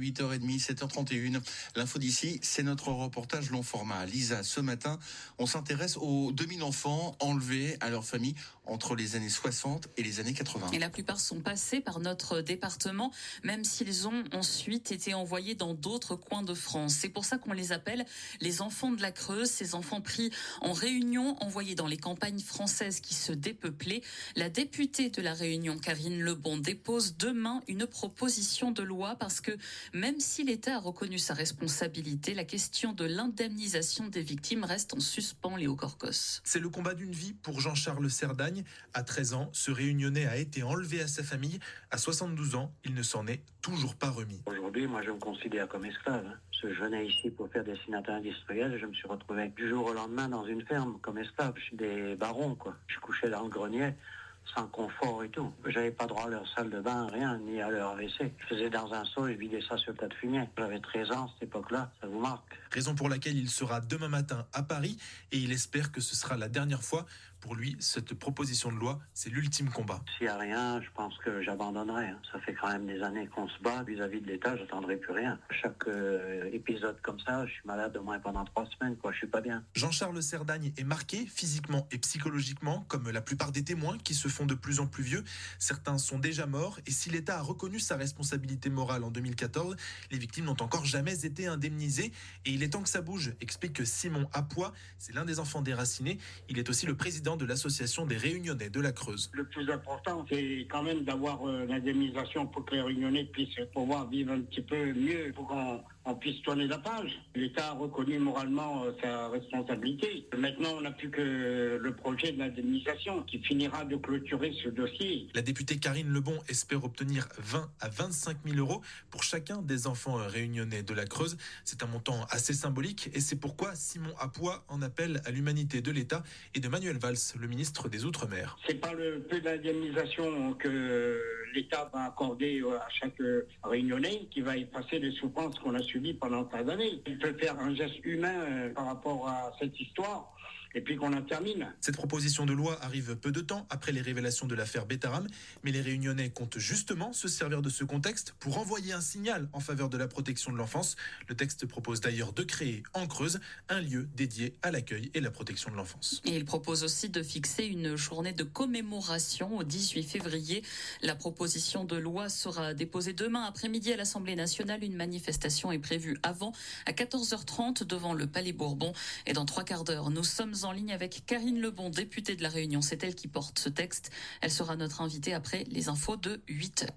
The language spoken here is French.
8h30, 7h31. L'info d'ici, c'est notre reportage long format. Lisa, ce matin, on s'intéresse aux 2000 enfants enlevés à leur famille entre les années 60 et les années 80. Et la plupart sont passés par notre département, même s'ils ont ensuite été envoyés dans d'autres coins de France. C'est pour ça qu'on les appelle les enfants de la Creuse, ces enfants pris en Réunion, envoyés dans les campagnes françaises qui se dépeuplaient. La députée de la Réunion, Karine Lebon, dépose demain une proposition de loi parce que même si l'État a reconnu sa responsabilité, la question de l'indemnisation des victimes reste en suspens, Léo Corcos. C'est le combat d'une vie pour Jean-Charles Cerdagne. À 13 ans, ce Réunionnais a été enlevé à sa famille. À 72 ans, il ne s'en est toujours pas remis. Aujourd'hui, moi, je me considère comme esclave. Je venais ici pour faire dessinateur industriel et je me suis retrouvé du jour au lendemain dans une ferme comme esclave. Je suis des barons, quoi. Je couchais dans le grenier, sans confort et tout. J'avais pas droit à leur salle de bain, rien, ni à leur WC. Je faisais dans un seau et vidais ça sur le tas de fumier. J'avais 13 ans à cette époque-là, ça vous marque. Raison pour laquelle il sera demain matin à Paris et il espère que ce sera la dernière fois. Pour lui, cette proposition de loi, c'est l'ultime combat. S'il n'y a rien, je pense que j'abandonnerai. Ça fait quand même des années qu'on se bat vis-à-vis de l'État, j'attendrai plus rien. Chaque épisode comme ça, je suis malade au moins pendant 3 semaines, quoi. Je suis pas bien. Jean-Charles Cerdagne est marqué physiquement et psychologiquement, comme la plupart des témoins qui se font de plus en plus vieux. Certains sont déjà morts et si l'État a reconnu sa responsabilité morale en 2014, les victimes n'ont encore jamais été indemnisées et il est temps que ça bouge, explique Simon Apois. C'est l'un des enfants déracinés. Il est aussi le président de l'association des Réunionnais de la Creuse. Le plus important, c'est quand même d'avoir l'indemnisation pour que les Réunionnais puissent pouvoir vivre un petit peu mieux, pour qu'on puisse tourner la page. L'État a reconnu moralement sa responsabilité. Maintenant, on n'a plus que le projet de l'indemnisation qui finira de clôturer ce dossier. La députée Karine Lebon espère obtenir 20 à 25 000 euros pour chacun des enfants réunionnais de la Creuse. C'est un montant assez symbolique et c'est pourquoi Simon Apois en appelle à l'humanité de l'État et de Manuel Valls, le ministre des Outre-mer. C'est pas le peu d'indemnisation que l'État va accorder à chaque Réunionnais qui va effacer les souffrances qu'on a subies pendant tant d'années. Il peut faire un geste humain par rapport à cette histoire et puis qu'on en termine. Cette proposition de loi arrive peu de temps après les révélations de l'affaire Betaram, mais les Réunionnais comptent justement se servir de ce contexte pour envoyer un signal en faveur de la protection de l'enfance. Le texte propose d'ailleurs de créer en Creuse un lieu dédié à l'accueil et la protection de l'enfance. Et il propose aussi de fixer une journée de commémoration au 18 février. La proposition de loi sera déposée demain après-midi à l'Assemblée nationale. Une manifestation est prévue avant à 14h30 devant le Palais Bourbon. Et dans 3 quarts d'heure, nous sommes en ligne avec Karine Lebon, députée de la Réunion. C'est elle qui porte ce texte. Elle sera notre invitée après les infos de 8h.